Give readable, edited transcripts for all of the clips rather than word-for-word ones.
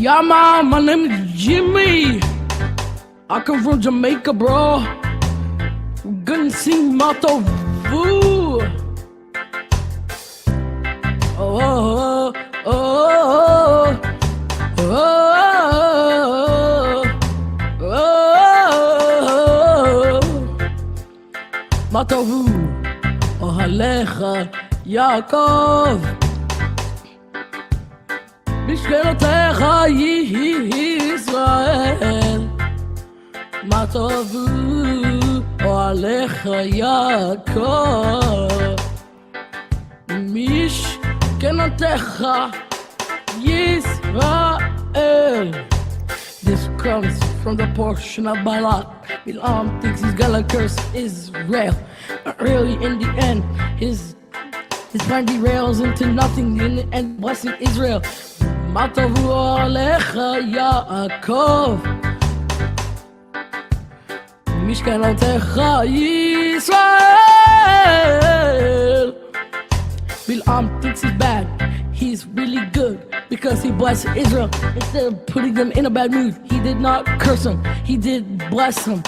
Yeah, man, my name is Jimmy. I come from Jamaica, bro. I'm gonna sing Motto Vu. Oh, oh, oh, oh, oh, oh. Motto Vu. Ohalecha Yaakov. Mishkelotecha Yisrael. Ma tovu ohalecha Yaakov. Mishkelotecha Yisrael. This comes from the portion of Balak. Bilam thinks he's gonna curse Israel, but really in the end, his plan derails into nothing in the end, blessing Israel. Matavu alecha Yaakov, Mishkanotecha Yisrael. Bilam thinks he's bad, he's really good, because he blessed Israel instead of putting them in a bad mood. He did not curse them, he did bless them.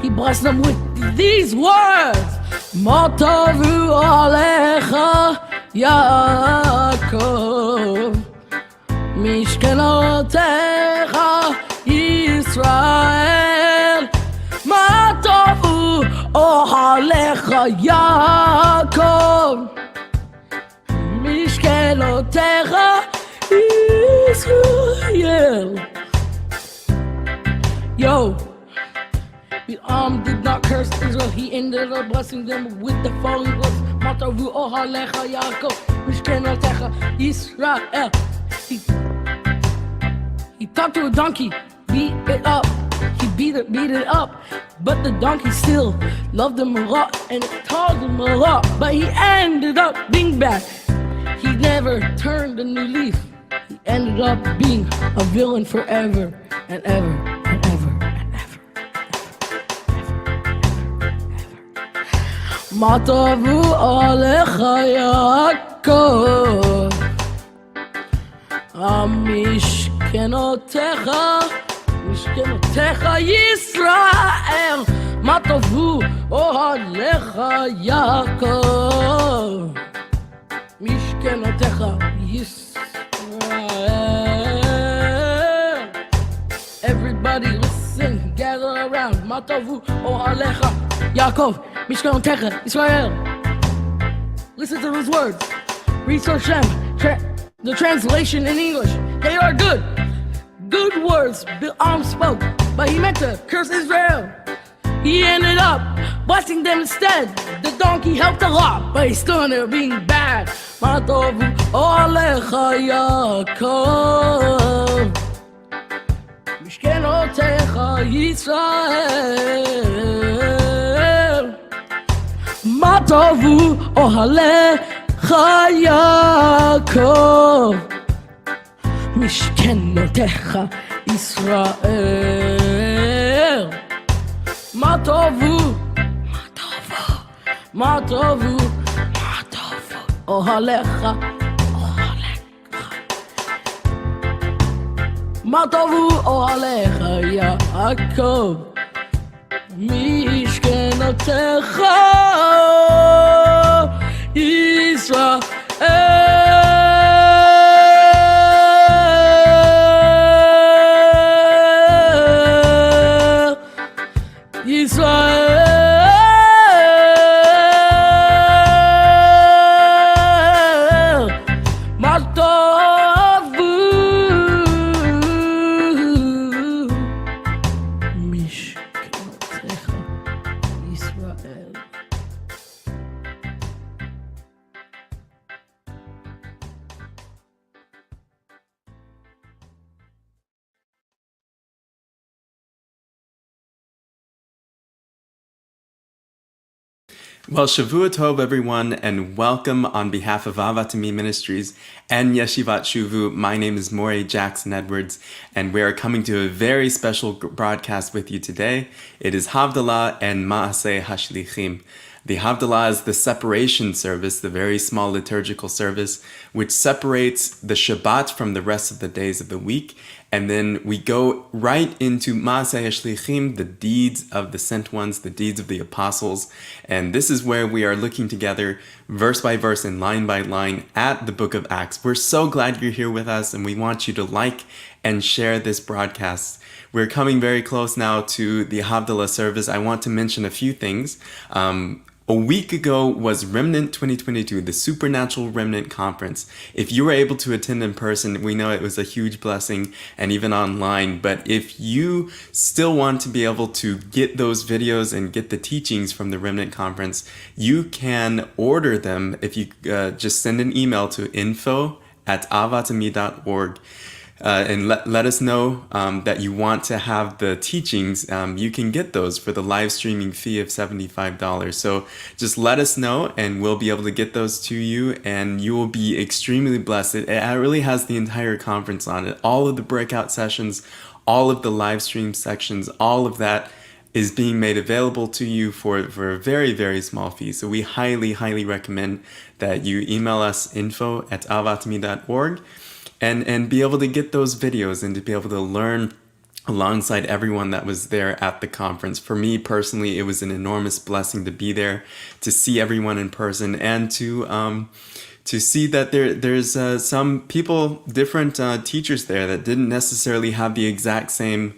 He blessed them with these words: Matavu alecha Yaakov, Mishkenotecha Yisrael. Matavu alecha Yaakov, Mishkenotecha Israel. Yo, Bilam did not curse Israel. He ended up blessing them with the following words: Matavu ohalecha Yaakov, Mishkenotecha Israel. He talked to a donkey, beat it up. He beat it up. But the donkey still loved him a lot and told him a lot. But he ended up being bad. He never turned a new leaf. He ended up being a villain forever and ever and ever and ever. Matavu alecha Yaakov, Mishkenotecha Yisrael. Matavu alecha Yaakov, Mishkenotecha Yisrael. Everybody listen, gather around. Matavu ohalecha Yaakov, Mishkenotecha Israel. Listen to those words. Research them. The translation in English. They are good. Good words Bilam spoke, but he meant to curse Israel. He ended up blessing them instead. The donkey helped a lot, but he still ended up being bad. Matavu ohalecha Yaakov, Mishkenotecha Yisrael. Matavu ohalecha Yaakov, Mishkenotecha Israel. Matavu ohalecha Matavu ohalecha Yaakov, Mishkenotecha Israel. Well, Shavua Tov, everyone, and welcome on behalf of Avatami Ministries and Yeshivat Shuvu. My name is Maasei Jackson Edwards, and we are coming to a very special broadcast with you today. It is Havdalah and Maasei HaShlichim. The Havdalah is the separation service, the very small liturgical service, which separates the Shabbat from the rest of the days of the week. And then we go right into Maasei HaShlichim, the deeds of the sent ones, the deeds of the apostles. And this is where we are looking together verse by verse and line by line at the book of Acts. We're so glad you're here with us, and we want you to like and share this broadcast. We're coming very close now to the Havdalah service. I want to mention a few things. A week ago was Remnant 2022, the Supernatural Remnant Conference. If you were able to attend in person, we know it was a huge blessing, and even online. But if you still want to be able to get those videos and get the teachings from the Remnant Conference, you can order them if you just send an email to info@avatami.org. And let us know that you want to have the teachings. You can get those for the live streaming fee of $75. So just let us know, and we'll be able to get those to you, and you will be extremely blessed. It really has the entire conference on it. All of the breakout sessions, all of the live stream sections, all of that is being made available to you for a very, very small fee. So we highly, highly recommend that you email us info@avatami.org. And be able to get those videos and to be able to learn alongside everyone that was there at the conference. For me personally, it was an enormous blessing to be there, to see everyone in person, and to see that there's some people, different teachers there that didn't necessarily have the exact same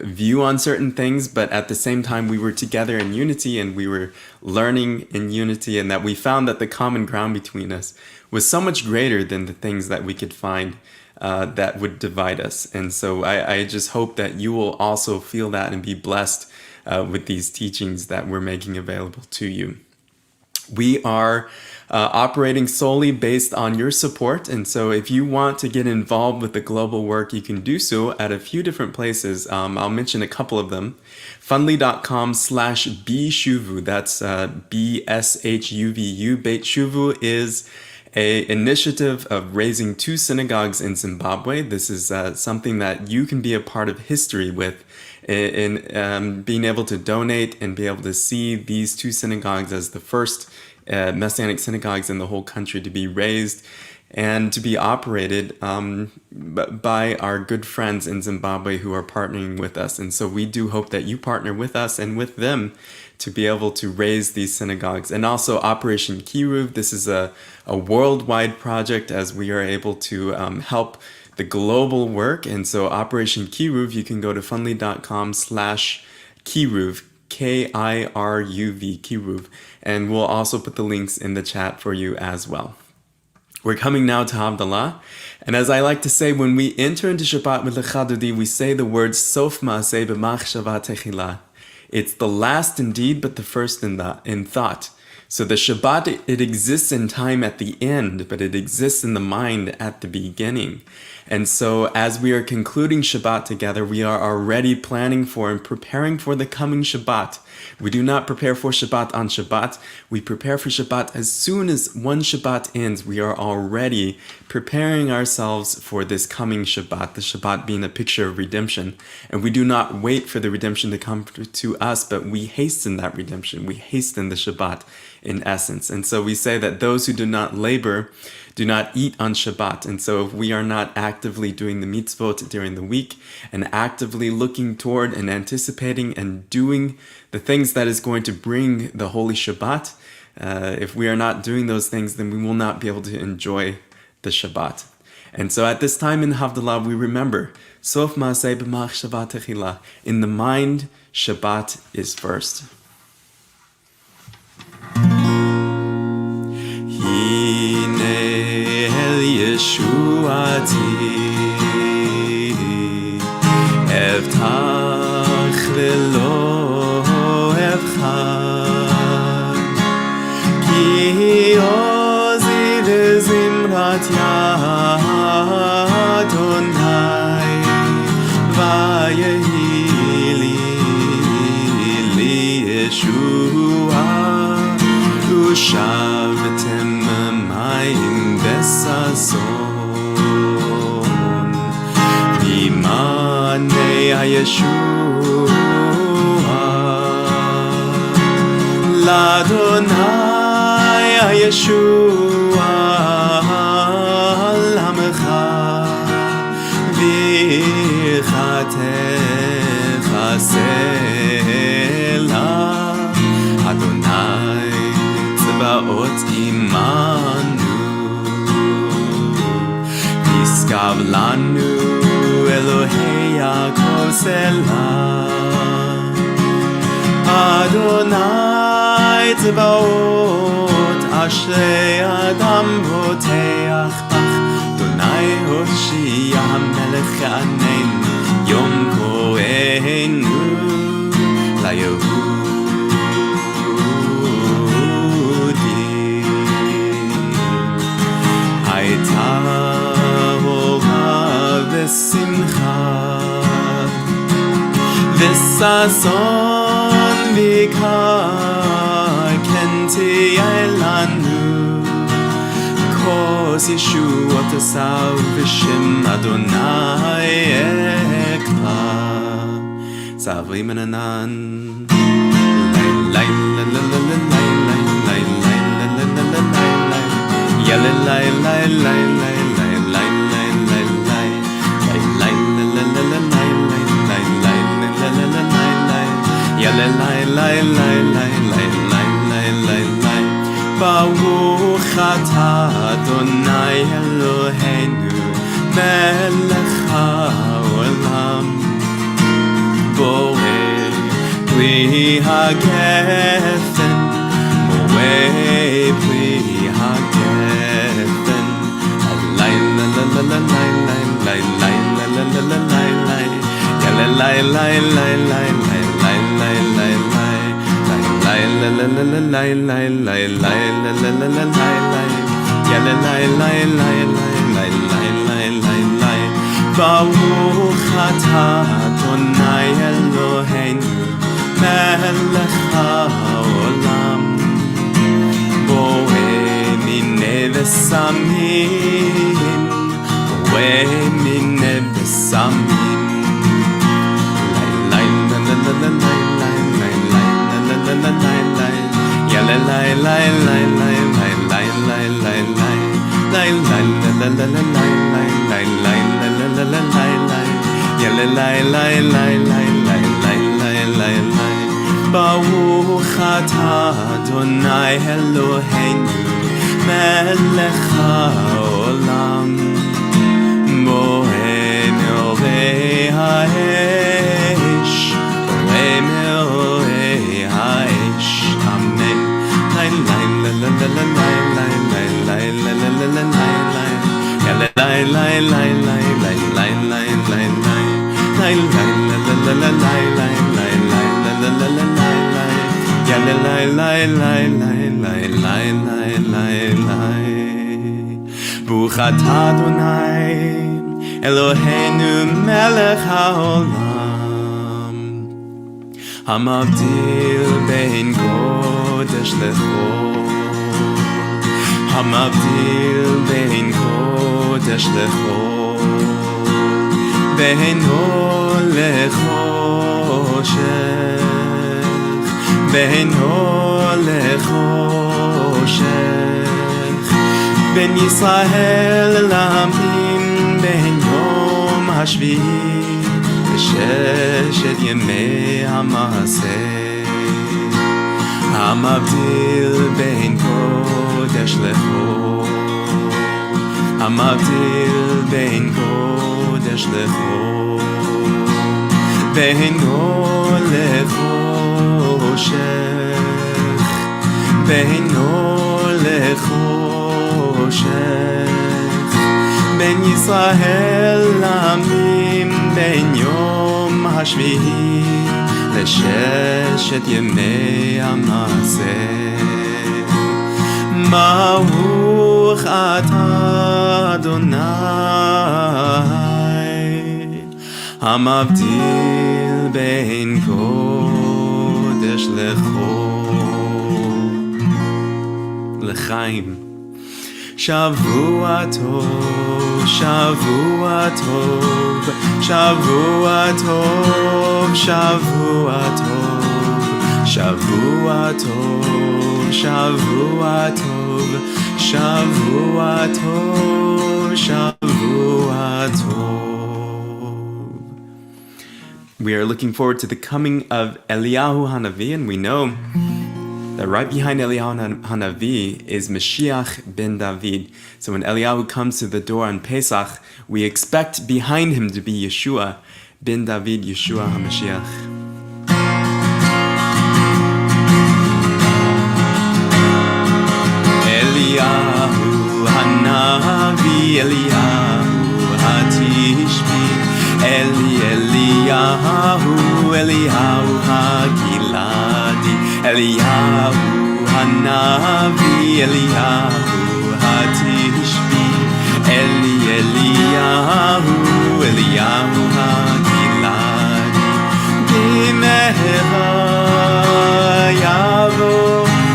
view on certain things, but at the same time we were together in unity, and we were learning in unity, and that we found that the common ground between us was so much greater than the things that we could find that would divide us. And so I just hope that you will also feel that and be blessed with these teachings that we're making available to you. We are operating solely based on your support. And so if you want to get involved with the global work, you can do so at a few different places. I'll mention a couple of them. Fundly.com/bshuvu. That's BSHUVU. Beit Shuvu is an initiative of raising 2 synagogues in Zimbabwe. This is something that you can be a part of history with, in being able to donate and be able to see these 2 synagogues as the first Messianic synagogues in the whole country to be raised and to be operated by our good friends in Zimbabwe who are partnering with us. And so we do hope that you partner with us and with them to be able to raise these synagogues. And also Operation Kiruv. This is a worldwide project as we are able to help the global work. And so Operation Kiruv, you can go to fundly.com/Kiruv, KIRUV, Kiruv, and we'll also put the links in the chat for you as well. We're coming now to Havdalah, and as I like to say, when we enter into Shabbat with Lechadodi, we say the words Sof Maasei b'machshava techila. It's the last in deed, but the first in thought. So the Shabbat, it exists in time at the end, but it exists in the mind at the beginning. And so as we are concluding Shabbat together, we are already planning for and preparing for the coming Shabbat. We do not prepare for Shabbat on Shabbat. We prepare for Shabbat as soon as one Shabbat ends. We are already preparing ourselves for this coming Shabbat, the Shabbat being a picture of redemption. And we do not wait for the redemption to come to us, but we hasten that redemption. We hasten the Shabbat in essence. And so we say that those who do not labor do not eat on Shabbat. And so if we are not actively doing the mitzvot during the week and actively looking toward and anticipating and doing the things that is going to bring the holy Shabbat, if we are not doing those things, then we will not be able to enjoy the Shabbat. And so at this time in Havdalah, we remember, Sof Maasei b'machshava techila. In the mind, Shabbat is first. Yeshuati Evtach velo evchad Ki ozi v'zimrat Yadonai Vayehi li Yeshua Ushavtem mayim besason B'manei Yeshua L'Adonai Yeshua L'Amecha תכסה לה אדוני צבאות עמנו ישכב לנו אלוהי יעקב סלה אדוני צבאות אשרי אדם בוטח בך אדוני הושיע המלך עננו יום כהנו ליהודים הייתה אורה ושמחה וששון ויקר כן תהיה לנו כוס ישועות עשיו בשם אדוני אקרא צעברי מננן ברוך אתה אדוני אלוהינו מלך העולם בורא פרי הגפן מורה פרי הגפן הלילה ברוך אתה אדוני אלוהינו מלך העולם בורא מיני ושמים בורא מיני ושמים ברוך אתה אדוני אלוהינו מלך העולם בורא מאורי האש בורא מאורי האש אמן ברוך אתה אדוני אלוהינו מלך העולם המבדיל בין קודש לחול המבדיל בין קודש לחול בין אור לחושך בין אור לחושך בין ישראל לעמים בין יום השביעי וששת ימי המעשה המבדיל בין קודש לחול המבדיל בין קודש לחול בין אור לחושך בין אור לחושך בין ישראל לעמים בין יום השביעי לששת ימי המעשה ברוך אתה אדוני המבדיל בין קודש לחול לחיים שבוע טוב, שבוע טוב, שבוע טוב, שבוע טוב, שבוע טוב, שבוע טוב, שבוע טוב, שבוע טוב. We are looking forward to the coming of Eliyahu Hanavi, and we know that right behind Eliyahu Hanavi is Mashiach ben David. So when Eliyahu comes to the door on Pesach, we expect behind him to be Yeshua ben David, Yeshua HaMashiach. Eliyahu Hanavi, Eliyahu HaTishbi, Eliyahu, Eliyahu HaGiladi, Eliyahu Hanavi, Eliyahu HaTishbi, Eliyahu, Eliyahu HaGiladi, B'meha yavo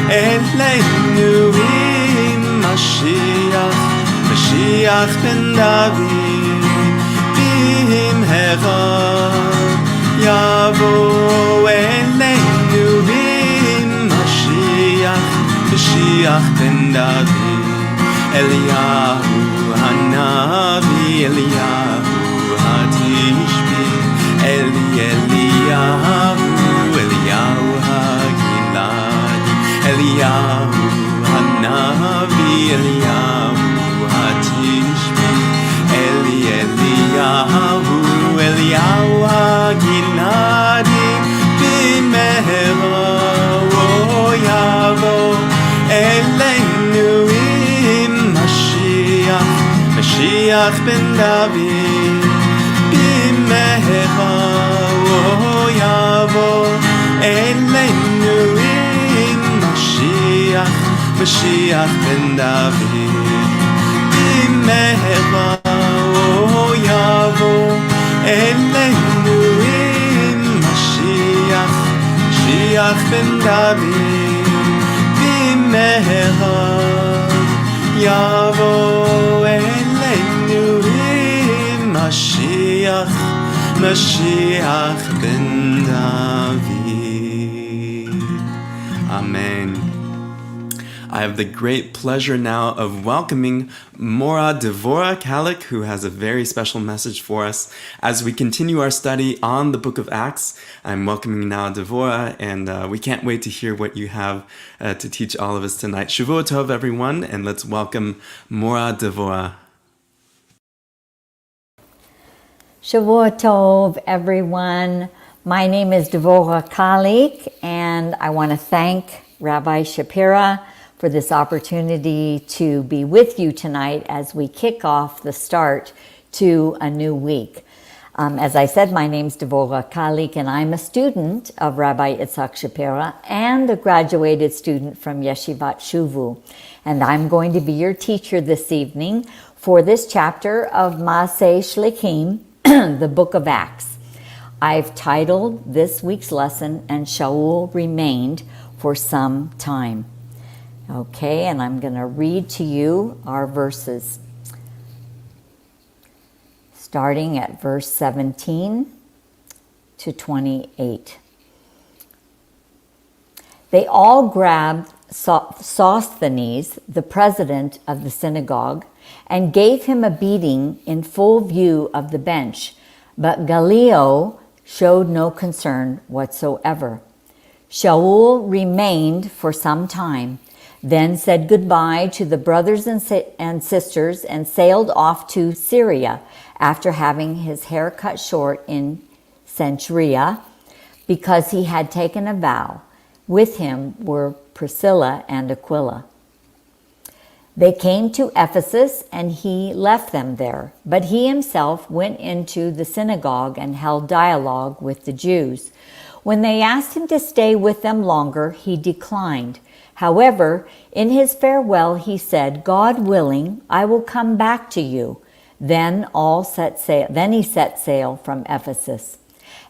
eleinu Mashiach, Mashiach ben David, B'meha yavo eleinu Mashiach, Mashiach ben David, Eliyahu Hanavi, Eliyahu HaTishbi, Eliyahu, Eliyahu HaGiladi, Eliyahu Hanavi, Eliyahu HaTishbi, Eliyahu, Eliyahu HaGiladi, B'meha yavo eleinu Mashiach, Mashiach ben David, B'meha yavo eleinu Mashiach, Mashiach ben David, B'meha yavo eleinu Mashiach, Mashiach ben David, B'meha yavo eleinu Mashiach, Mashiach ben David. Amen. I have the great pleasure now of welcoming Mora Devorah Kalik, who has a very special message for us as we continue our study on the book of Acts. I'm welcoming now Devorah, and we can't wait to hear what you have to teach all of us tonight. Shavua Tov, everyone, and let's welcome Mora Devorah. Shavua Tov, everyone. My name is Devorah Kalik, and I want to thank Rabbi Shapira for this opportunity to be with you tonight as we kick off the start to a new week. As I said, my name's Devorah Kalik, and I'm a student of Rabbi Itzhak Shapira and a graduated student from Yeshivat Shuvu. And I'm going to be your teacher this evening for this chapter of Maasei HaShlichim, the book of Acts. I've titled this week's lesson, "And Shaul Remained for Some Time." Okay, and I'm going to read to you our verses, starting at verse 17 to 28. They all grabbed Sosthenes, the president of the synagogue, and gave him a beating in full view of the bench, but Gallio showed no concern whatsoever. Shaul remained for some time, then said goodbye to the brothers and sisters and sailed off to Syria after having his hair cut short in Cenchrea because he had taken a vow. With him were Priscilla and Aquila. They came to Ephesus and he left them there, but he himself went into the synagogue and held dialogue with the Jews. When they asked him to stay with them longer, he declined. However, in his farewell, he said, "God willing, I will come back to you." Then he set sail from Ephesus.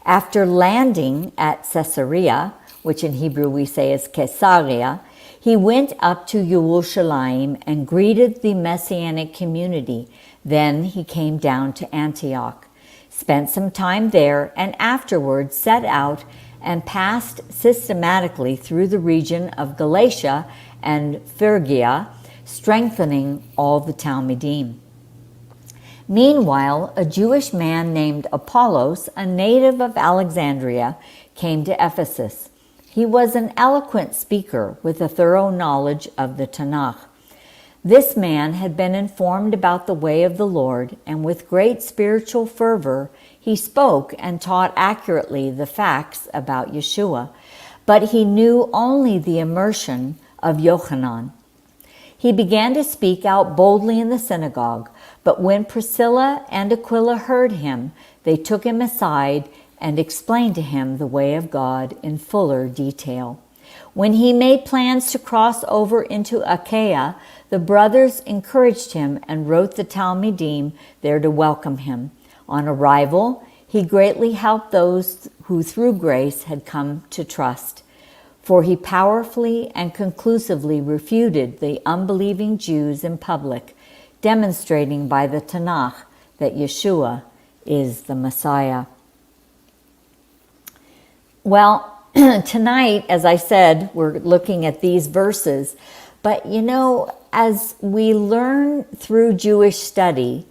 After landing at Caesarea, which in Hebrew we say is Caesarea, he went up to Yerushalayim and greeted the Messianic community. Then he came down to Antioch, spent some time there, and afterwards set out and passed systematically through the region of Galatia and Phrygia, strengthening all the Talmudim. Meanwhile, a Jewish man named Apollos, a native of Alexandria, came to Ephesus. He was an eloquent speaker with a thorough knowledge of the Tanakh. This man had been informed about the way of the Lord, and with great spiritual fervor, he spoke and taught accurately the facts about Yeshua, but he knew only the immersion of Yochanan. He began to speak out boldly in the synagogue, but when Priscilla and Aquila heard him, they took him aside and explained to him the way of God in fuller detail. When he made plans to cross over into Achaia, the brothers encouraged him and wrote the Talmidim there to welcome him. On arrival, he greatly helped those who through grace had come to trust, for he powerfully and conclusively refuted the unbelieving Jews in public, demonstrating by the Tanakh that Yeshua is the Messiah. Well, tonight, as I said, we're looking at these verses, but as we learn through Jewish study,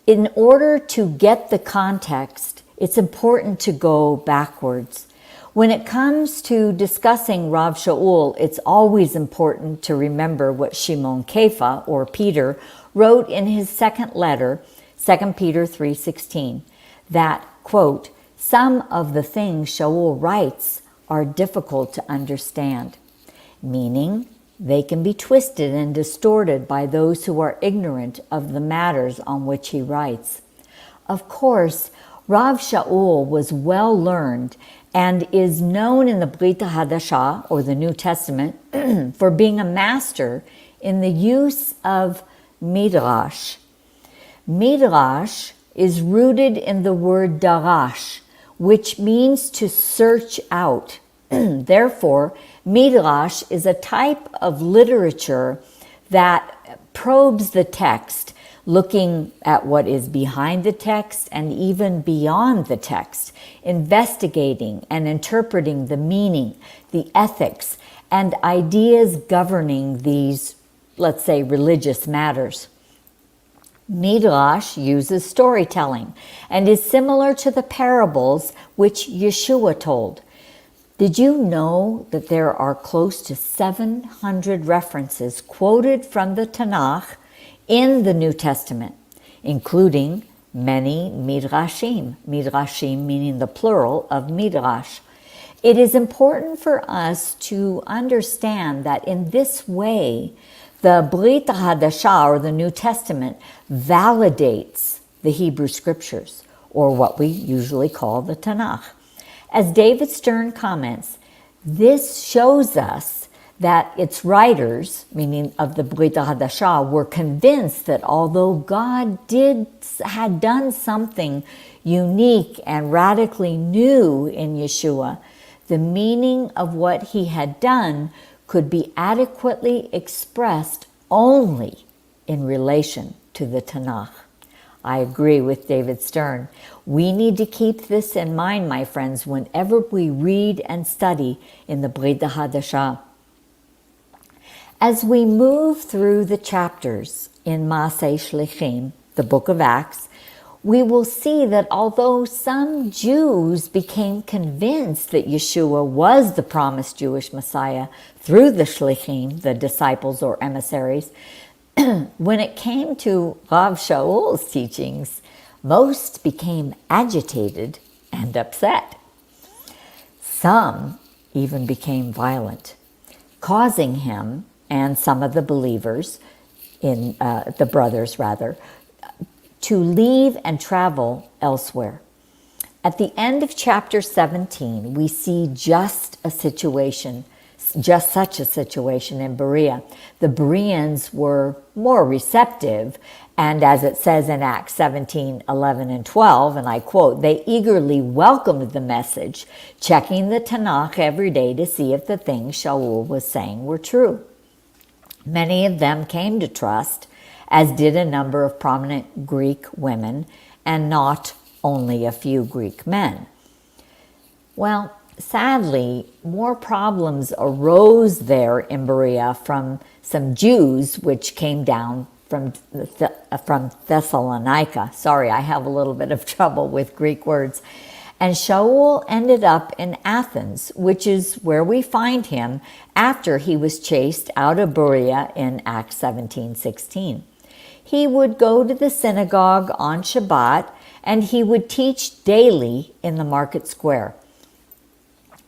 in order to get the context, it's important to go backwards. When it comes to discussing Rav Shaul, it's always important to remember what Shimon Kepha, or Peter, wrote in his second letter, 2 Peter 3:16, that, quote, some of the things Shaul writes are difficult to understand, meaning they can be twisted and distorted by those who are ignorant of the matters on which he writes. Of course, Rav Shaul was well learned and is known in the Brit HaDashah, or the New Testament, for being a master in the use of midrash. Midrash is rooted in the word darash, which means to search out. Therefore, midrash is a type of literature that probes the text, looking at what is behind the text and even beyond the text, investigating and interpreting the meaning, the ethics, and ideas governing these, let's say, religious matters. Midrash uses storytelling and is similar to the parables which Yeshua told. Did you know that there are close to 700 references quoted from the Tanakh in the New Testament, including many midrashim, midrashim meaning the plural of midrash. It is important for us to understand that in this way, the Brit HaDashah, or the New Testament, validates the Hebrew Scriptures, or what we usually call the Tanakh. As David Stern comments, this shows us that its writers, meaning of the Brit HaDashah, were convinced that although God had done something unique and radically new in Yeshua, the meaning of what he had done could be adequately expressed only in relation to the Tanakh. I agree with David Stern. We need to keep this in mind, my friends, whenever we read and study in the Brit HaDashah. As we move through the chapters in Maasei HaShlichim, the book of Acts, we will see that although some Jews became convinced that Yeshua was the promised Jewish Messiah through the Shlichim, the disciples or emissaries, when it came to Rav Shaul's teachings, most became agitated and upset. Some even became violent, causing him and some of the believers, the brothers rather, to leave and travel elsewhere. At the end of chapter 17, we see just such a situation in Berea. The Bereans were more receptive, and as it says in Acts 17, 11, and 12, and I quote, they eagerly welcomed the message, checking the Tanakh every day to see if the things Shaul was saying were true. Many of them came to trust, as did a number of prominent Greek women, and not only a few Greek men. Well, sadly, more problems arose there in Berea from some Jews which came down from Thessalonica. Sorry, I have a little bit of trouble with Greek words. And Shaul ended up in Athens, which is where we find him after he was chased out of Berea in Acts 17:16. He would go to the synagogue on Shabbat, and he would teach daily in the market square.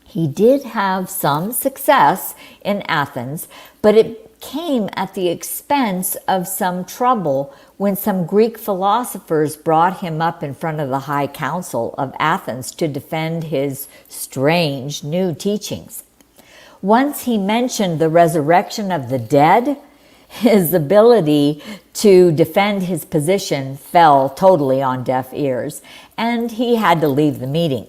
He did have some success in Athens, but it came at the expense of some trouble when some Greek philosophers brought him up in front of the High Council of Athens to defend his strange new teachings. Once he mentioned the resurrection of the dead, his ability to defend his position fell totally on deaf ears, and he had to leave the meeting.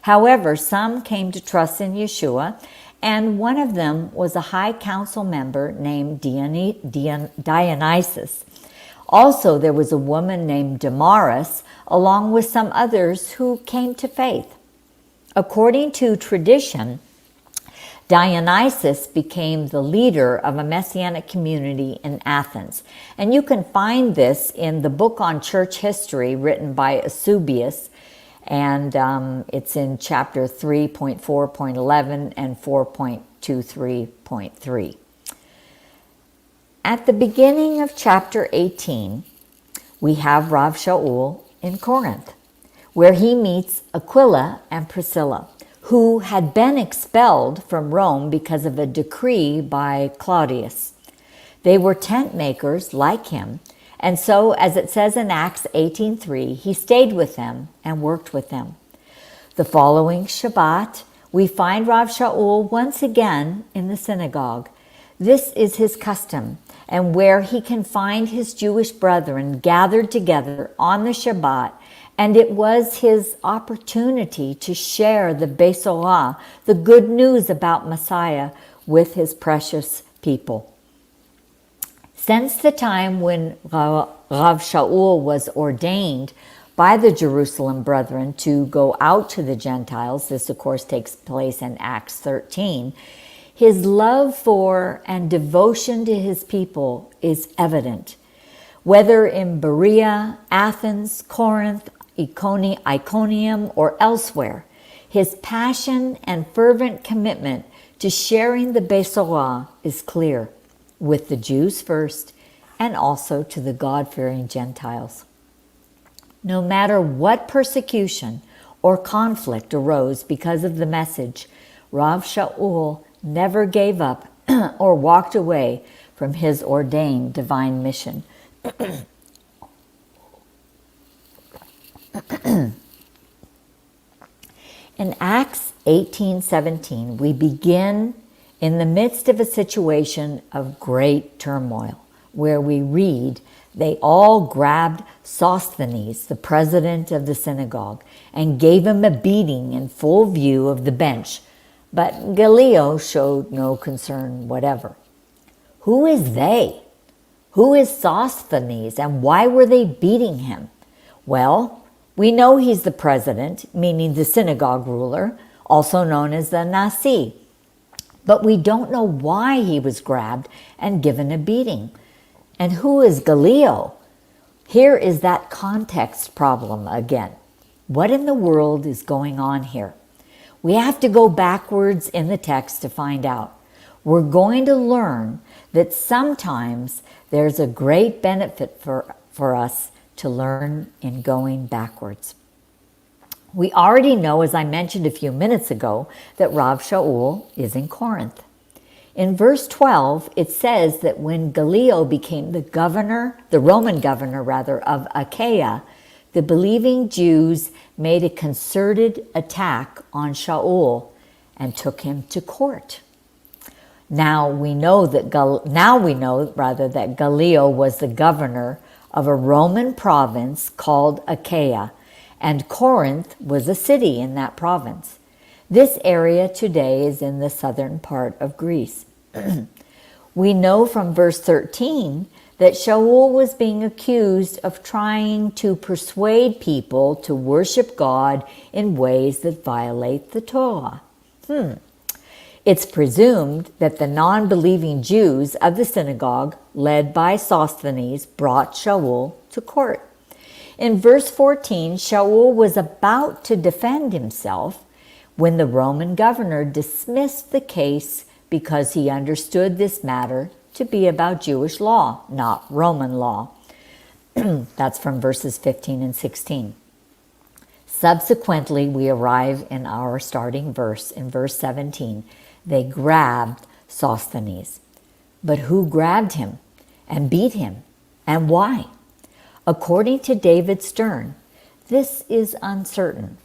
However, some came to trust in Yeshua, and one of them was a high council member named Dionysus. Also, there was a woman named Damaris, along with some others who came to faith. According to tradition, Dionysus became the leader of a messianic community in Athens. And you can find this in the book on church history written by Eusebius, and it's in chapter 3.4.11 and 4.23.3. At the beginning of chapter 18, we have Rav Shaul in Corinth, where he meets Aquila and Priscilla, who had been expelled from Rome because of a decree by Claudius. They were tent makers like him, and so, as it says in Acts 18:3, he stayed with them and worked with them. The following Shabbat, we find Rav Shaul once again in the synagogue. This is his custom, and where he can find his Jewish brethren gathered together on the Shabbat, and it was his opportunity to share the Besorah, the good news about Messiah, with his precious people. Since the time when Rav Shaul was ordained by the Jerusalem brethren to go out to the Gentiles, this of course takes place in Acts 13, his love for and devotion to his people is evident. Whether in Berea, Athens, Corinth, Iconium, or elsewhere, his passion and fervent commitment to sharing the Besorah is clear, with the Jews first, and also to the God-fearing Gentiles. No matter what persecution or conflict arose because of the message, Rav Shaul never gave up or walked away from his ordained divine mission. In Acts 18:17, we begin in the midst of a situation of great turmoil, where we read, they all grabbed Sosthenes, the president of the synagogue, and gave him a beating in full view of the bench. But Gallio showed no concern whatever. Who is they? Who is Sosthenes, and why were they beating him? Well, we know he's the president, meaning the synagogue ruler, also known as the Nasi. But we don't know why he was grabbed and given a beating. And who is Gallio? Here is that context problem again. What in the world is going on here? We have to go backwards in the text to find out. We're going to learn that sometimes there's a great benefit for us to learn in going backwards. We already know, as I mentioned a few minutes ago, that Rav Shaul is in Corinth. In verse 12, it says that when Gallio became the Roman governor of Achaia, the believing Jews made a concerted attack on Shaul and took him to court. Now we know that Gallio was the governor of a Roman province called Achaia, and Corinth was a city in that province. This area today is in the southern part of Greece. We know from verse 13 that Shaul was being accused of trying to persuade people to worship God in ways that violate the Torah. It's presumed that the non-believing Jews of the synagogue, led by Sosthenes, brought Shaul to court. In verse 14, Shaul was about to defend himself when the Roman governor dismissed the case because he understood this matter to be about Jewish law, not Roman law. That's from verses 15 and 16. Subsequently, we arrive in our starting verse, in verse 17. They grabbed Sosthenes. But who grabbed him and beat him, and why? According to David Stern, this is uncertain.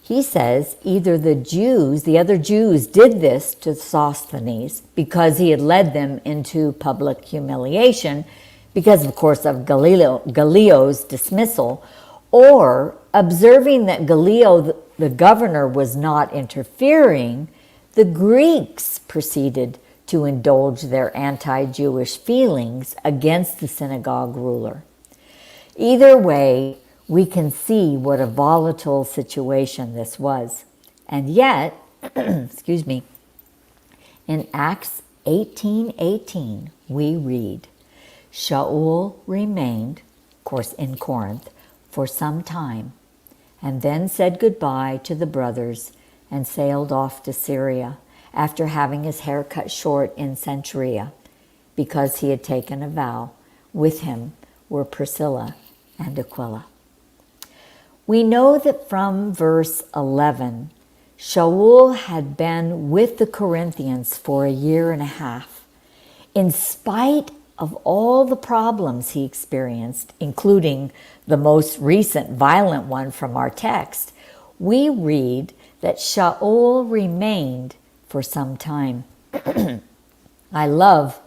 He says either the other Jews did this to Sosthenes because he had led them into public humiliation because, of course, of Gallio's dismissal, or observing that Gallio, the governor, was not interfering, the Greeks proceeded to indulge their anti-Jewish feelings against the synagogue ruler. Either way, we can see what a volatile situation this was. And yet, excuse me, in Acts 18:18, we read, Shaul remained, of course in Corinth, for some time, and then said goodbye to the brothers and sailed off to Syria after having his hair cut short in Cenchrea, because he had taken a vow. With him were Priscilla and Aquila. We know that from verse 11, Shaul had been with the Corinthians for 1.5 years. In spite of all the problems he experienced, including the most recent violent one from our text, we read that Shaul remained for some time. I love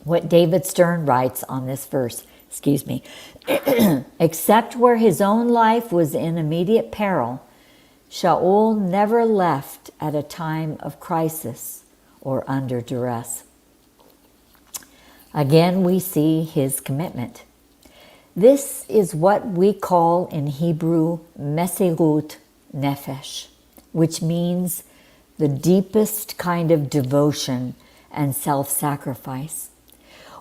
what David Stern writes on this verse. Except where his own life was in immediate peril, Shaul never left at a time of crisis or under duress. Again, we see his commitment. This is what we call in Hebrew mesirut nefesh, which means the deepest kind of devotion and self-sacrifice.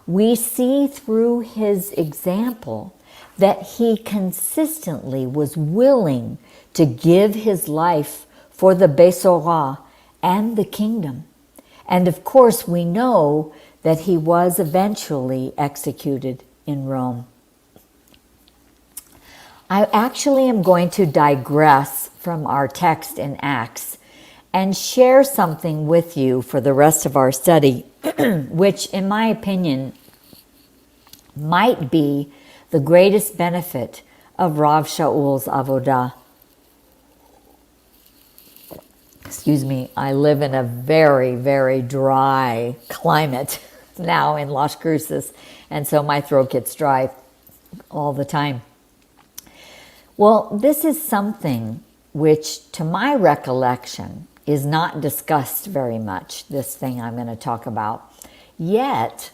We see through his example that he consistently was willing to give his life for the Besorah and the kingdom. And of course, we know that he was eventually executed in Rome. I actually am going to digress from our text in Acts and share something with you for the rest of our study, which, in my opinion, might be the greatest benefit of Rav Shaul's avodah. Excuse me, I live in a very, very dry climate now in Las Cruces, and so my throat gets dry all the time. Well, this is something which, to my recollection, is not discussed very much, this thing I'm going to talk about. Yet,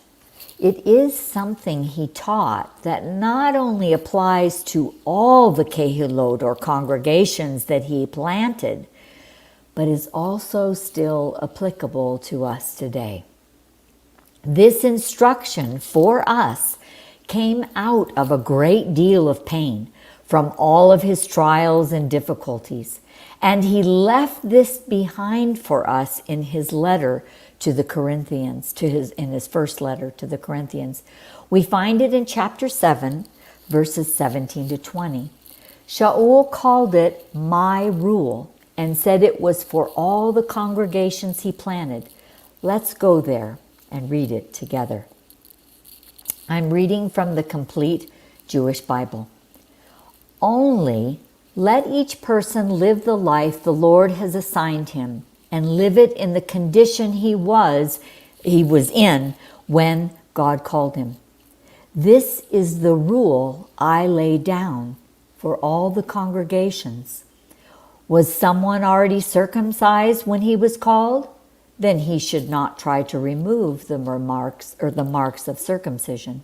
it is something he taught that not only applies to all the kehilot or congregations that he planted, but is also still applicable to us today. This instruction for us came out of a great deal of pain from all of his trials and difficulties, and he left this behind for us in his letter to the Corinthians, in his first letter to the Corinthians. We find it in chapter 7, verses 17 to 20. Shaul called it my rule and said it was for all the congregations he planted. Let's go there and read it together. I'm reading from the Complete Jewish Bible. Only let each person live the life the Lord has assigned him and live it in the condition he was in when God called him. This is the rule I lay down for all the congregations. Was someone already circumcised when he was called? Then he should not try to remove the marks of circumcision.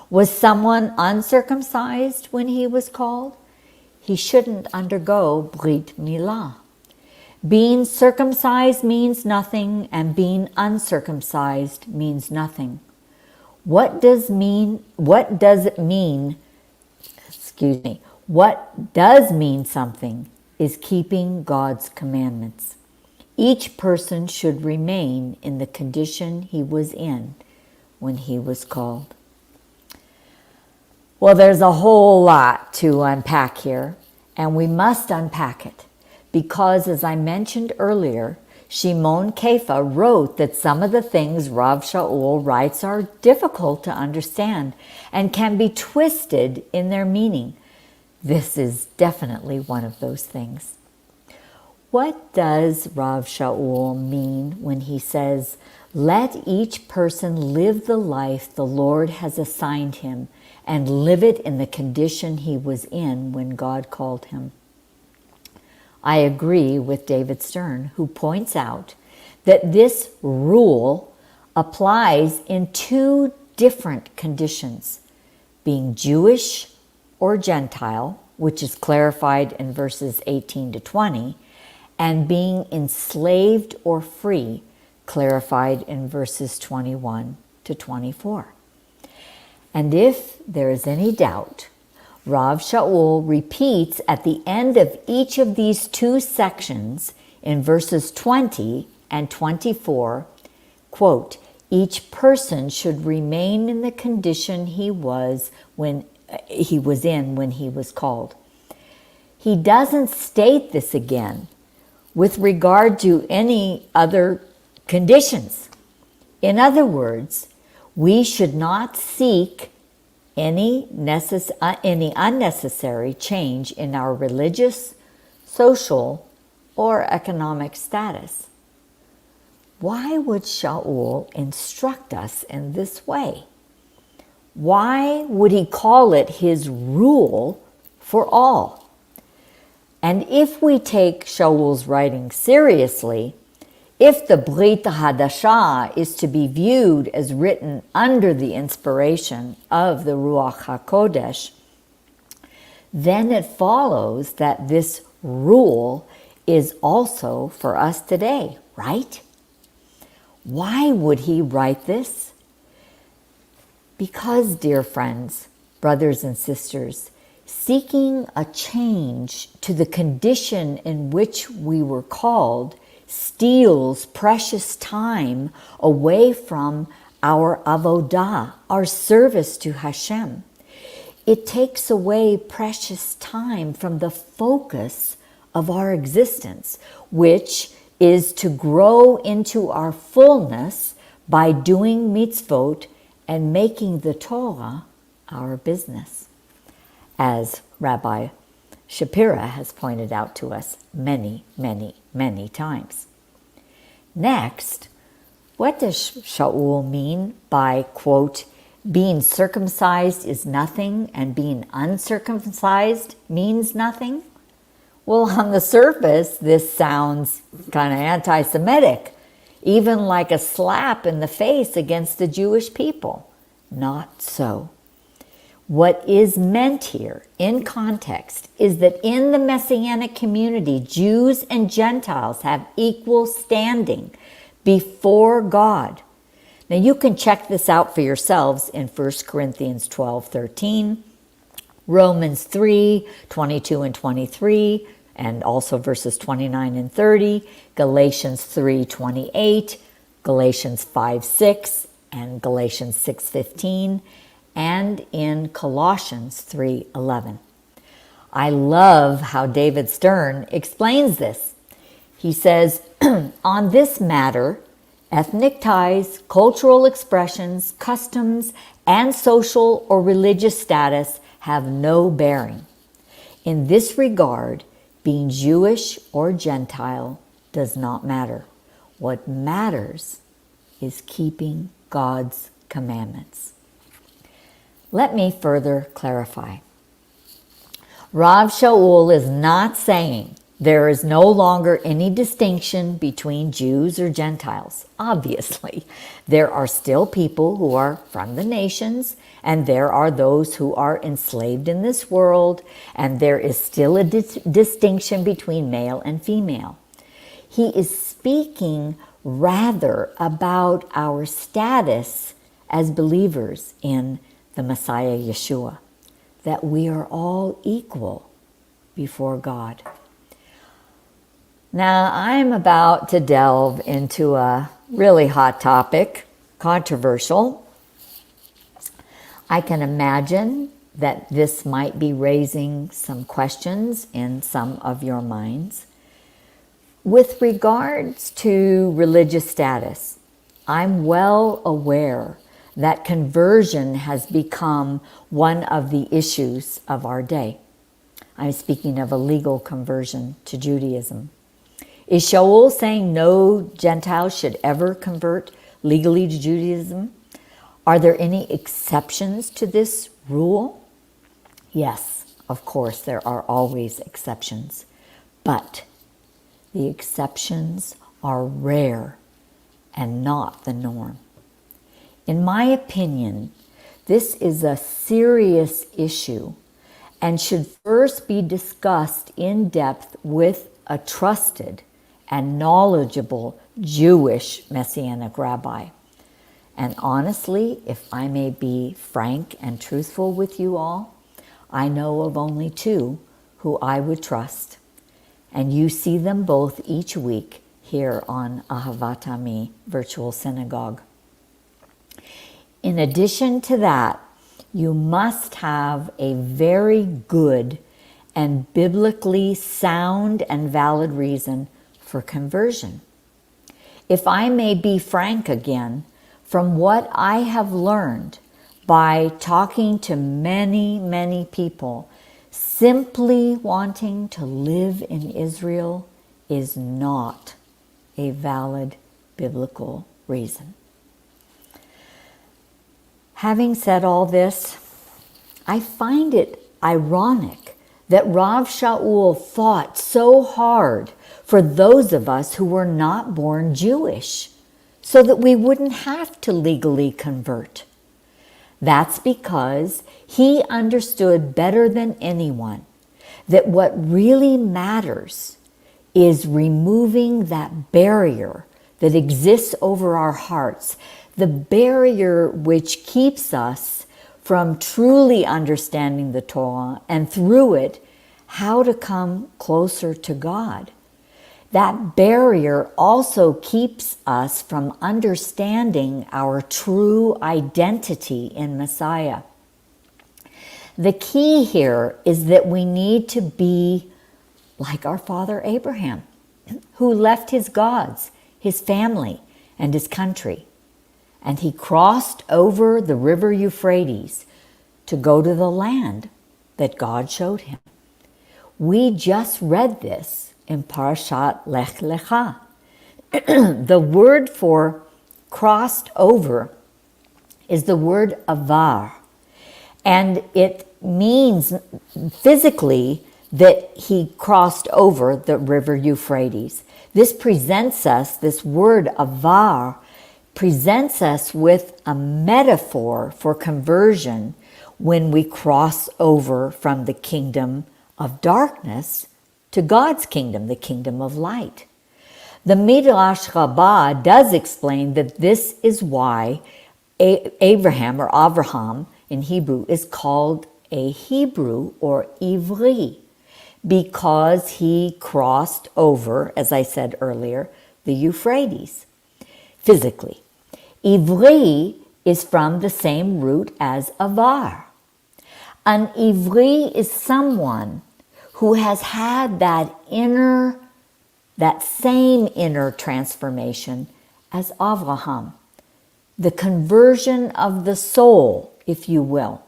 Was someone uncircumcised when he was called? He shouldn't undergo Brit Milah. Being circumcised means nothing, and being uncircumcised means nothing. What does it mean? What does mean something is keeping God's commandments. Each person should remain in the condition he was in when he was called. Well, there's a whole lot to unpack here, and we must unpack it because, as I mentioned earlier, Shimon Kefa wrote that some of the things Rav Shaul writes are difficult to understand and can be twisted in their meaning. This is definitely one of those things. What does Rav Shaul mean when he says, "Let each person live the life the Lord has assigned him and live it in the condition he was in when God called him"? I agree with David Stern, who points out that this rule applies in two different conditions: being Jewish or Gentile, which is clarified in verses 18 to 20, and being enslaved or free, clarified in verses 21 to 24. And if there is any doubt, Rav Shaul repeats at the end of each of these two sections in verses 20 and 24, quote, "Each person should remain in the condition he was in when he was called." He doesn't state this again with regard to any other conditions. In other words, we should not seek any unnecessary change in our religious, social, or economic status. Why would Shaul instruct us in this way? Why would he call it his rule for all? And if we take Shaul's writing seriously, if the Brit Hadashah is to be viewed as written under the inspiration of the Ruach HaKodesh, then it follows that this rule is also for us today, right? Why would he write this? Because, dear friends, brothers and sisters, seeking a change to the condition in which we were called steals precious time away from our avodah, our service to Hashem. It takes away precious time from the focus of our existence, which is to grow into our fullness by doing mitzvot and making the Torah our business, as Rabbi Shapira has pointed out to us many, many, many times. Next, what does Shaul mean by, quote, "being circumcised is nothing and being uncircumcised means nothing"? Well, on the surface, this sounds kind of anti-Semitic, even like a slap in the face against the Jewish people. Not so. What is meant here, in context, is that in the Messianic community, Jews and Gentiles have equal standing before God. Now, you can check this out for yourselves in 1 Corinthians 12:13, Romans 3:22 and 23, and also verses 29 and 30, Galatians 3:28, Galatians 5:6, and Galatians 6:15, and in Colossians 3:11. I love how David Stern explains this. He says, on this matter, ethnic ties, cultural expressions, customs, and social or religious status have no bearing. In this regard, being Jewish or Gentile does not matter. What matters is keeping God's commandments. Let me further clarify. Rav Shaul is not saying there is no longer any distinction between Jews or Gentiles. Obviously, there are still people who are from the nations, and there are those who are enslaved in this world, and there is still a distinction between male and female. he is speaking rather about our status as believers in the Messiah Yeshua, that we are all equal before God. Now, I'm about to delve into a really hot topic, controversial. I can imagine that this might be raising some questions in some of your minds. With regards to religious status, I'm well aware that conversion has become one of the issues of our day. I'm speaking of a legal conversion to Judaism. Is Shaul saying no Gentile should ever convert legally to Judaism? Are there any exceptions to this rule? Yes, of course, there are always exceptions, but the exceptions are rare and not the norm. In my opinion, this is a serious issue and should first be discussed in depth with a trusted and knowledgeable Jewish Messianic rabbi. And honestly, if I may be frank and truthful with you all, I know of only two who I would trust. And you see them both each week here on Ahavat Ami Virtual Synagogue. In addition to that, you must have a very good and biblically sound and valid reason for conversion. If I may be frank again, from what I have learned by talking to many, many people, simply wanting to live in Israel is not a valid biblical reason. Having said all this, I find it ironic that Rav Shaul fought so hard for those of us who were not born Jewish, so that we wouldn't have to legally convert. That's because he understood better than anyone that what really matters is removing that barrier that exists over our hearts, the barrier which keeps us from truly understanding the Torah and through it, how to come closer to God. That barrier also keeps us from understanding our true identity in Messiah. The key here is that we need to be like our father Abraham, who left his gods, his family, and his country. And he crossed over the river Euphrates to go to the land that God showed him. We just read this in Parashat Lech Lecha. The word for crossed over is the word avar, and it means physically that he crossed over the river Euphrates. This word avar presents us with a metaphor for conversion when we cross over from the kingdom of darkness to God's kingdom, the kingdom of light. The Midrash Rabbah does explain that this is why Abraham, or Avraham in Hebrew, is called a Hebrew or Ivri, because he crossed over, as I said earlier, the Euphrates physically. Ivri is from the same root as avar. An Ivri is someone who has had that same inner transformation as Avraham, the conversion of the soul, if you will.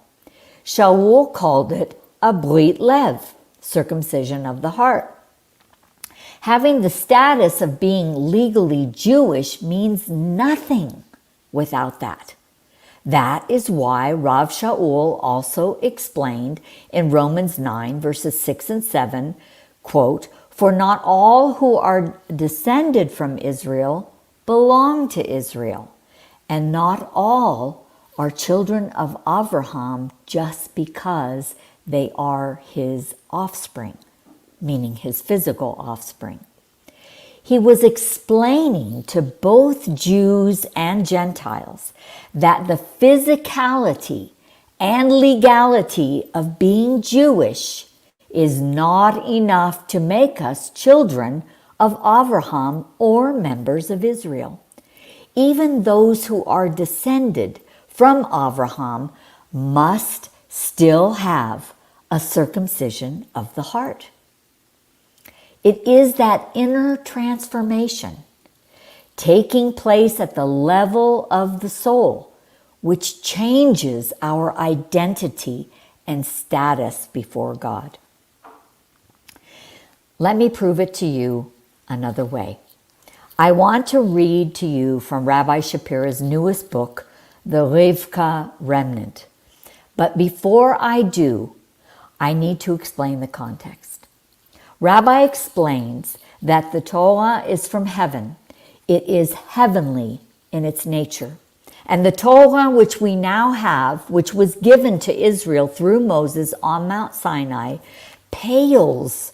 Shaul called it a brit lev, circumcision of the heart. Having the status of being legally Jewish means nothing without that. That is why Rav Shaul also explained in Romans 9, verses 6 and 7, quote, "For not all who are descended from Israel belong to Israel, and not all are children of Avraham just because they are his offspring," meaning his physical offspring. He was explaining to both Jews and Gentiles that the physicality and legality of being Jewish is not enough to make us children of Abraham or members of Israel. Even those who are descended from Abraham must still have a circumcision of the heart. It is that inner transformation taking place at the level of the soul which changes our identity and status before God. Let me prove it to you another way. I want to read to you from Rabbi Shapira's newest book, The Rivka Remnant. But before I do, I need to explain the context. Rabbi explains that the Torah is from heaven. It is heavenly in its nature. And the Torah which we now have, which was given to Israel through Moses on Mount Sinai, pales,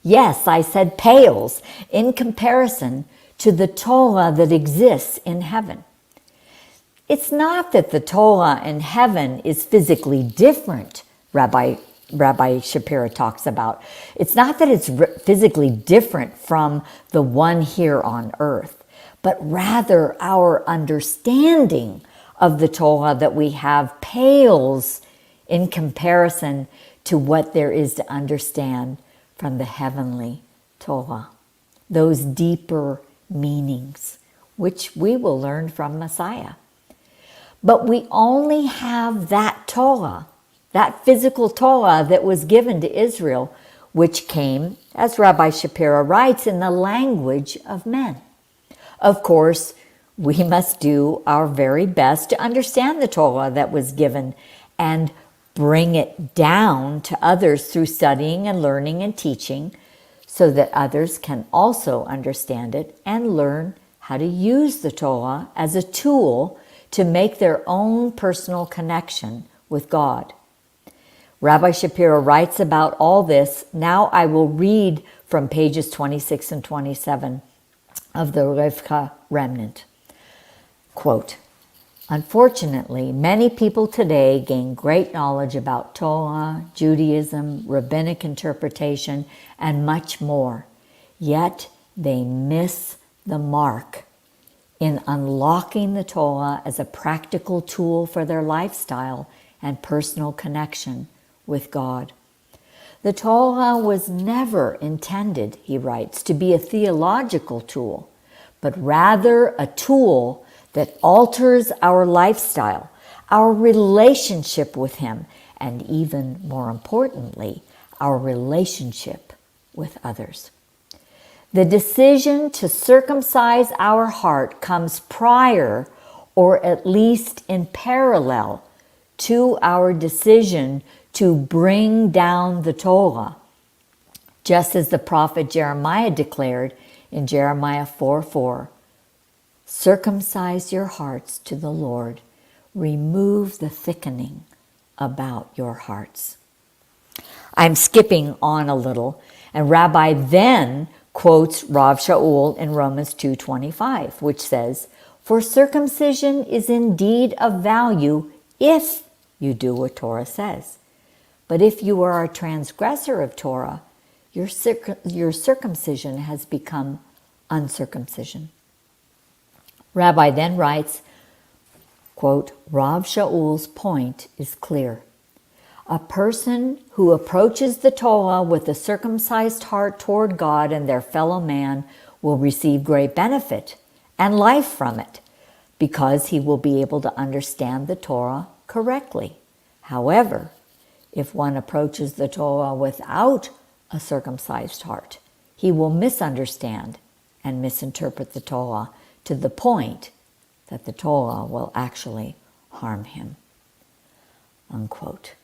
yes, I said pales, in comparison to the Torah that exists in heaven. It's not that the Torah in heaven is physically different, Rabbi Shapira talks about. It's not that it's physically different from the one here on earth, but rather our understanding of the Torah that we have pales in comparison to what there is to understand from the heavenly Torah. Those deeper meanings, which we will learn from Messiah. But we only have that Torah, that physical Torah that was given to Israel, which came, as Rabbi Shapira writes, in the language of men. Of course, we must do our very best to understand the Torah that was given and bring it down to others through studying and learning and teaching so that others can also understand it and learn how to use the Torah as a tool to make their own personal connection with God. Rabbi Shapira writes about all this. Now I will read from pages 26 and 27 of the Rivka Remnant. Quote, unfortunately, many people today gain great knowledge about Torah, Judaism, rabbinic interpretation, and much more. Yet they miss the mark in unlocking the Torah as a practical tool for their lifestyle and personal connection with God. The Torah was never intended, he writes, to be a theological tool, but rather a tool that alters our lifestyle, our relationship with Him, and even more importantly, our relationship with others. The decision to circumcise our heart comes prior, or at least in parallel, to our decision to bring down the Torah, just as the prophet Jeremiah declared in Jeremiah 4:4, circumcise your hearts to the Lord, remove the thickening about your hearts. I'm skipping on a little, and Rabbi then quotes Rav Shaul in Romans 2:25, which says, for circumcision is indeed of value if you do what Torah says. But if you are a transgressor of Torah, your circumcision has become uncircumcision. Rabbi then writes, quote, Rav Shaul's point is clear. A person who approaches the Torah with a circumcised heart toward God and their fellow man will receive great benefit and life from it, because he will be able to understand the Torah correctly. However, if one approaches the Torah without a circumcised heart, he will misunderstand and misinterpret the Torah to the point that the Torah will actually harm him. Unquote.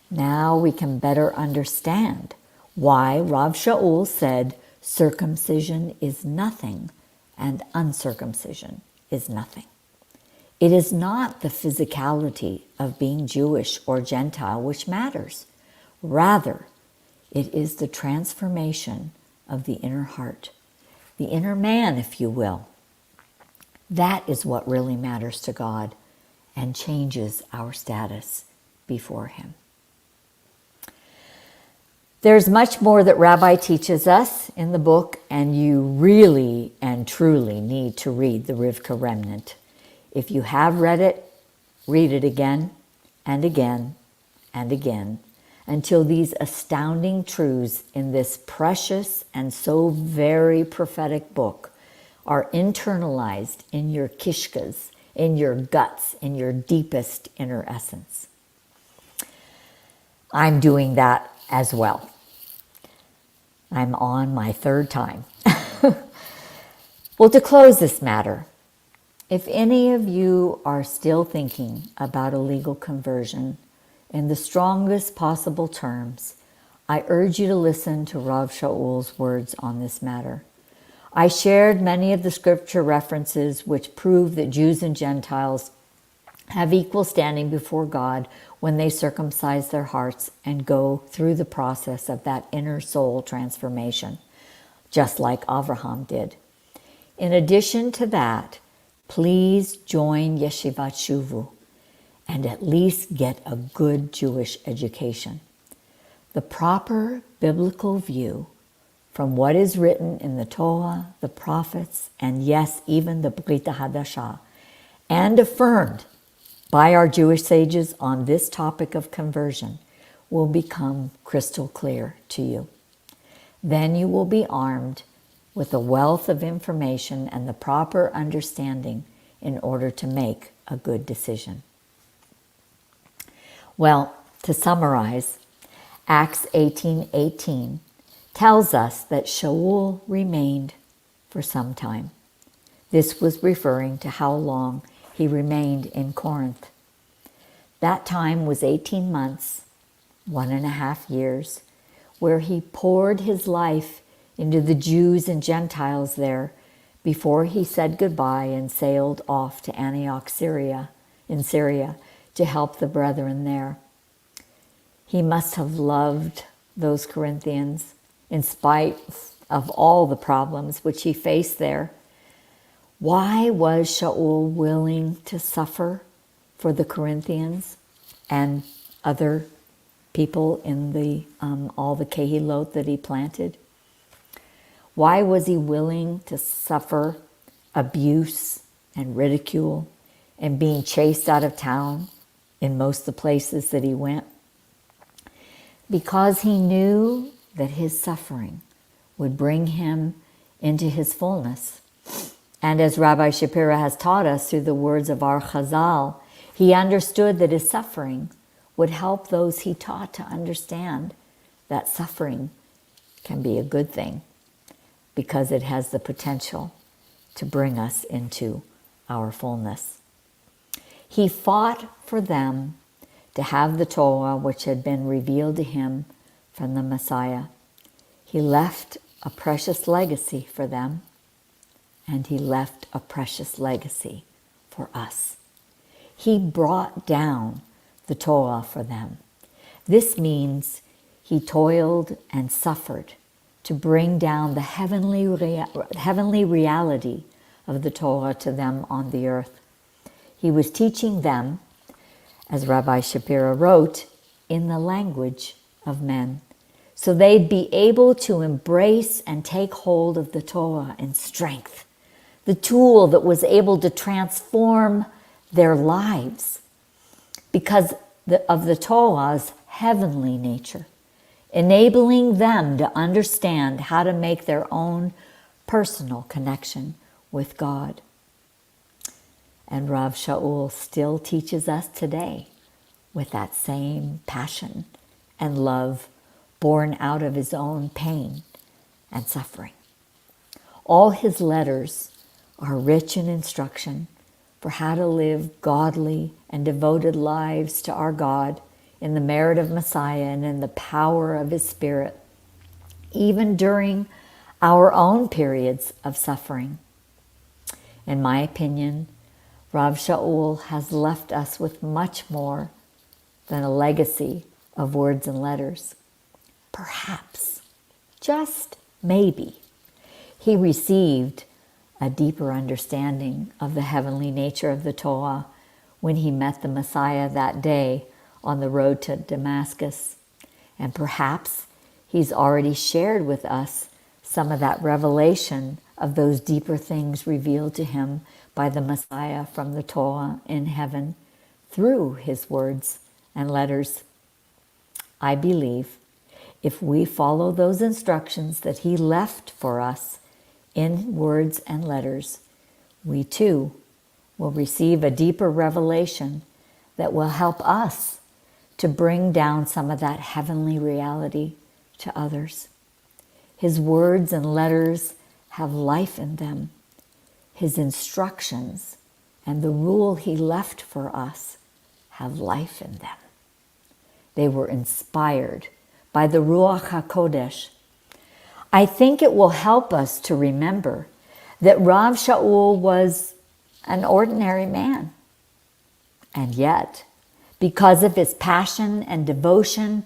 Now we can better understand why Rav Shaul said circumcision is nothing and uncircumcision is nothing. It is not the physicality of being Jewish or Gentile which matters. Rather, it is the transformation of the inner heart, the inner man, if you will. That is what really matters to God and changes our status before Him. There's much more that Rabbi teaches us in the book, and you really and truly need to read the Rivka Remnant. If you have read it, read it again and again and again until these astounding truths in this precious and so very prophetic book are internalized in your kishkas, in your guts, in your deepest inner essence. I'm doing that as well. I'm on my third time. Well, to close this matter, if any of you are still thinking about a legal conversion in the strongest possible terms, I urge you to listen to Rav Shaul's words on this matter. I shared many of the scripture references which prove that Jews and Gentiles have equal standing before God when they circumcise their hearts and go through the process of that inner soul transformation, just like Avraham did. In addition to that, please join Yeshivat Shuvu and at least get a good Jewish education. The proper biblical view from what is written in the Torah, the prophets, and yes, even the Brit HaDashah, and affirmed by our Jewish sages on this topic of conversion will become crystal clear to you. Then you will be armed with a wealth of information and the proper understanding in order to make a good decision. Well, to summarize, Acts 18:18 tells us that Shaul remained for some time. This was referring to how long he remained in Corinth. That time was 18 months, 1.5 years, where he poured his life into the Jews and Gentiles there before he said goodbye and sailed off to Antioch, in Syria, to help the brethren there. He must have loved those Corinthians in spite of all the problems which he faced there. Why was Shaul willing to suffer for the Corinthians and other people in the all the kehilot that he planted? Why was he willing to suffer abuse and ridicule and being chased out of town in most of the places that he went? Because he knew that his suffering would bring him into his fullness. And as Rabbi Shapira has taught us through the words of our Chazal, he understood that his suffering would help those he taught to understand that suffering can be a good thing because it has the potential to bring us into our fullness. He fought for them to have the Torah which had been revealed to him from the Messiah. He left a precious legacy for them, and he left a precious legacy for us. He brought down the Torah for them. This means he toiled and suffered to bring down the heavenly reality of the Torah to them on the earth. He was teaching them, as Rabbi Shapira wrote, in the language of men, so they'd be able to embrace and take hold of the Torah in strength, the tool that was able to transform their lives because of the Torah's heavenly nature, enabling them to understand how to make their own personal connection with God. And Rav Shaul still teaches us today with that same passion and love born out of his own pain and suffering. All his letters are rich in instruction for how to live godly and devoted lives to our God in the merit of Messiah and in the power of his Spirit, even during our own periods of suffering. In my opinion, Rav Shaul has left us with much more than a legacy of words and letters. Perhaps, just maybe, he received a deeper understanding of the heavenly nature of the Torah when he met the Messiah that day on the road to Damascus. And perhaps he's already shared with us some of that revelation of those deeper things revealed to him by the Messiah from the Torah in heaven through his words and letters. I believe if we follow those instructions that he left for us in words and letters, we too will receive a deeper revelation that will help us to bring down some of that heavenly reality to others. His words and letters have life in them. His instructions and the rule he left for us have life in them. They were inspired by the Ruach HaKodesh. I think it will help us to remember that Rav Shaul was an ordinary man. And yet, because of his passion and devotion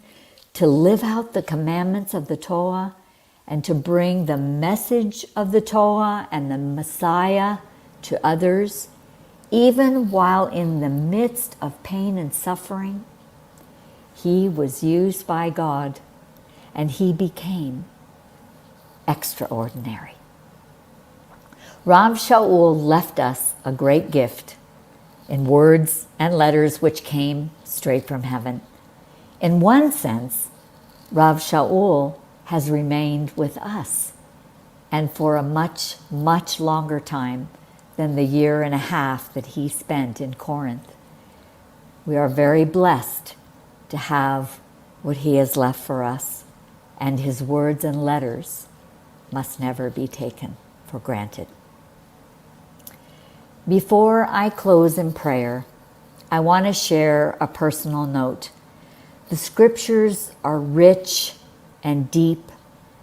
to live out the commandments of the Torah and to bring the message of the Torah and the Messiah to others, even while in the midst of pain and suffering, he was used by God and he became extraordinary. Rav Shaul left us a great gift in words and letters which came straight from heaven. In one sense, Rav Shaul has remained with us, and for a much, much longer time than the 1.5 years that he spent in Corinth. We are very blessed to have what he has left for us, and his words and letters must never be taken for granted. Before I close in prayer, I want to share a personal note. The scriptures are rich and deep,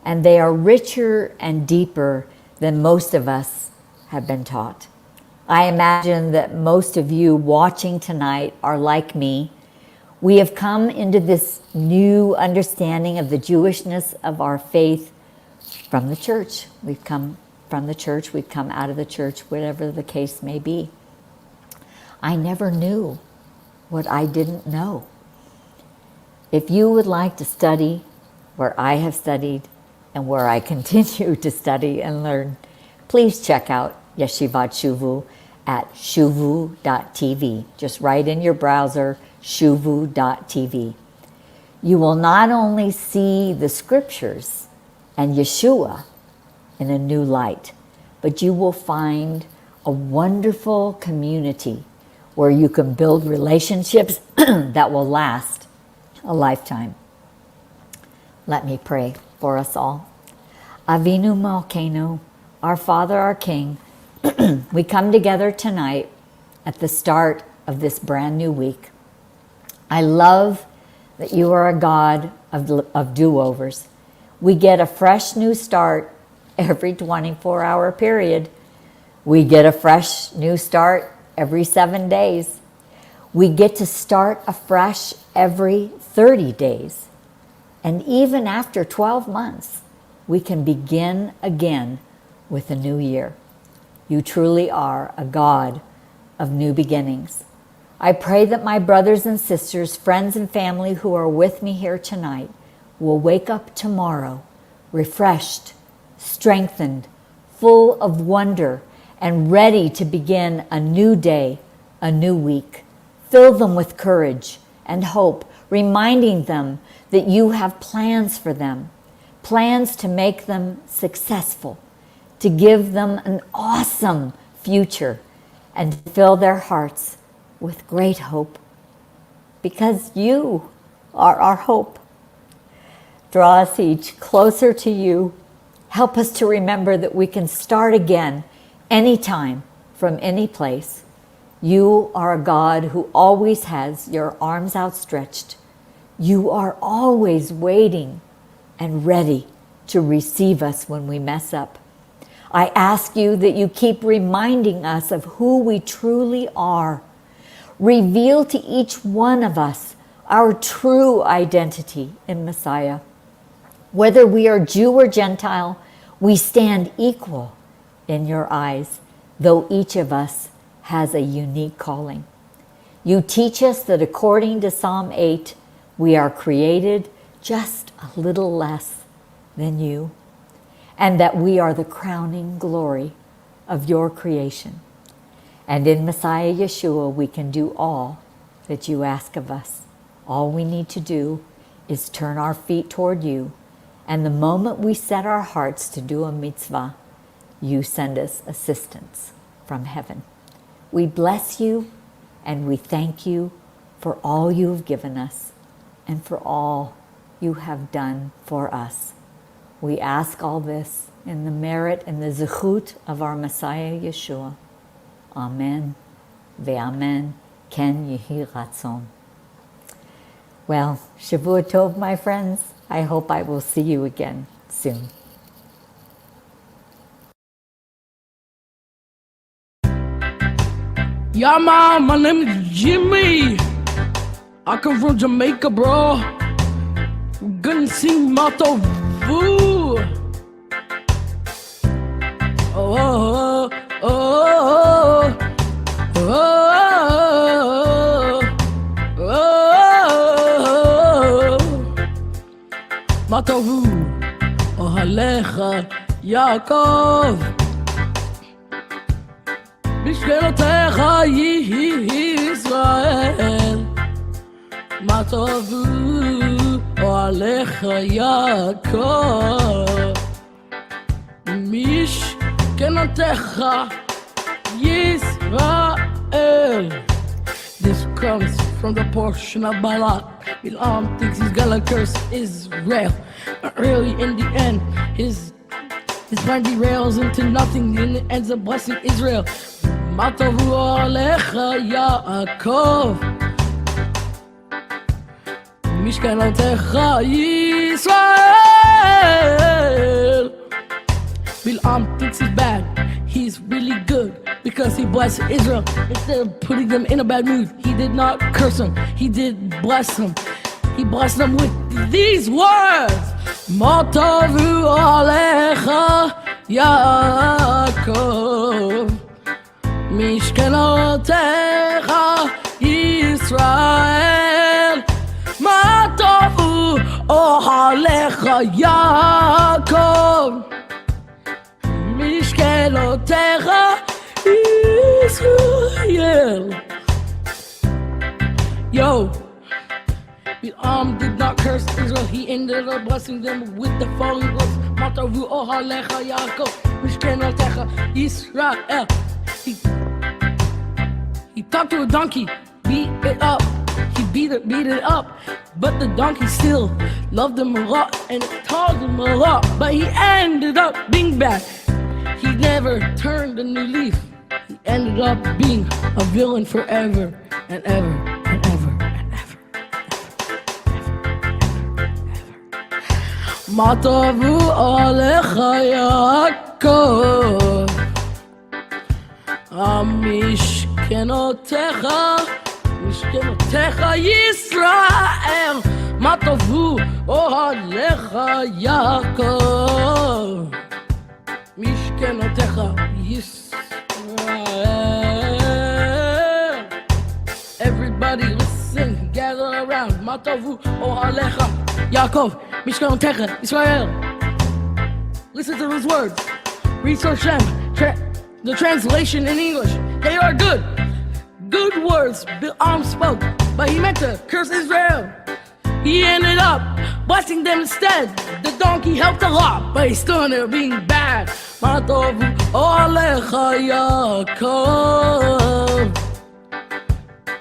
and they are richer and deeper than most of us have been taught. I imagine that most of you watching tonight are like me. We have come into this new understanding of the Jewishness of our faith from the church. We've come from the church, we've come out of the church, whatever the case may be. I never knew what I didn't know. If you would like to study where I have studied and where I continue to study and learn, please check out Yeshivat Shuvu at shuvu.tv. Just write in your browser, shuvu.tv. You will not only see the scriptures and Yeshua in a new light, but you will find a wonderful community where you can build relationships that will last a lifetime. Let me pray for us all. Avinu Malkeinu, our Father, our King, we come together tonight at the start of this brand new week. I love that you are a God of do-overs. We get a fresh new start every 24-hour period. We get a fresh new start every 7 days. We get to start afresh every 30 days. And even after 12 months, we can begin again with a new year. You truly are a God of new beginnings. I pray that my brothers and sisters, friends and family who are with me here tonight will wake up tomorrow refreshed, strengthened, full of wonder, and ready to begin a new day, a new week. Fill them with courage and hope, reminding them that you have plans for them, plans to make them successful, to give them an awesome future, and to fill their hearts with great hope, because you are our hope. Draw us each closer to you. Help us to remember that we can start again anytime from any place. You are a God who always has your arms outstretched. You are always waiting and ready to receive us when we mess up. I ask you that you keep reminding us of who we truly are. Reveal to each one of us our true identity in Messiah. Whether we are Jew or Gentile, we stand equal in your eyes, though each of us has a unique calling. You teach us that according to Psalm 8, we are created just a little less than you, and that we are the crowning glory of your creation. And in Messiah Yeshua, we can do all that you ask of us. All we need to do is turn our feet toward you, and the moment we set our hearts to do a mitzvah, you send us assistance from heaven. We bless you and we thank you for all you have given us and for all you have done for us. We ask all this in the merit and the zechut of our Messiah Yeshua. Amen. Ve'amen. Ken yehi ratzon. Well, Shavua Tov, my friends. I hope I will see you again soon. Yeah, man, my name is Jimmy. I come from Jamaica, bro. We're gonna sing Mato Vu. Oh, oh, oh, oh, oh, oh. Mato Vu, Ohalecha Yaakov. בשכנותיך ישראל, מה טובו אוהליך יעקב. משכנותיך ישראל. This comes from the portion of Balak. Bilam thinks he's gonna curse Israel, but really in the end, his plan derails into nothing and it ends up blessing Israel. מה טובו עליך יעקב, משכנותיך ישראל. Bilam thinks he's bad, he's really good because he blessed Israel instead of putting them in a bad mood. He did not curse them, he did bless them. He blessed them with these words. מה טובו עליך יעקב, משכנותיך ישראל. מה טובו אוהליך יעקב, משכנותיך ישראל. Yo, Bilam did not curse Israel, he ended up blessing them with the following words. מה טובו אוהליך יעקב, משכנותיך ישראל. He talked to a donkey, beat it up. He beat it up, but the donkey still loved him a lot and told him a lot. But he ended up being bad. He never turned a new leaf. He ended up being a villain forever and ever and ever and ever. מה טובו עליך יעקב, משכנותיך ישראל. מה טובו אוהליך יעקב, משכנותיך ישראל. Everybody listen, gather around. מה טובו אוהליך יעקב, משכנותיך ישראל. Listen to those words. Research them. The translation in English, they are good. Good words Bilam spoke, but he meant to curse Israel. He ended up blessing them instead. The donkey helped a lot, but he still ended up being bad. מה טובו עליך יעקב,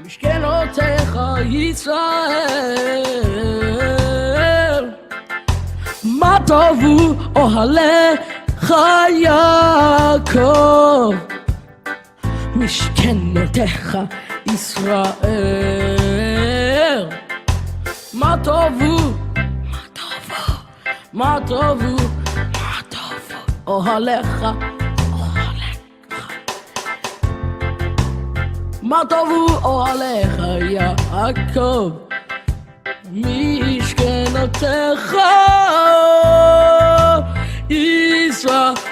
משכנותיך ישראל. מה טובו אוהליך יעקב, משכנותיך ישראל. מה טובו אוהליך, מה טובו אוהליך יעקב, משכנותיך בנותיך ישראל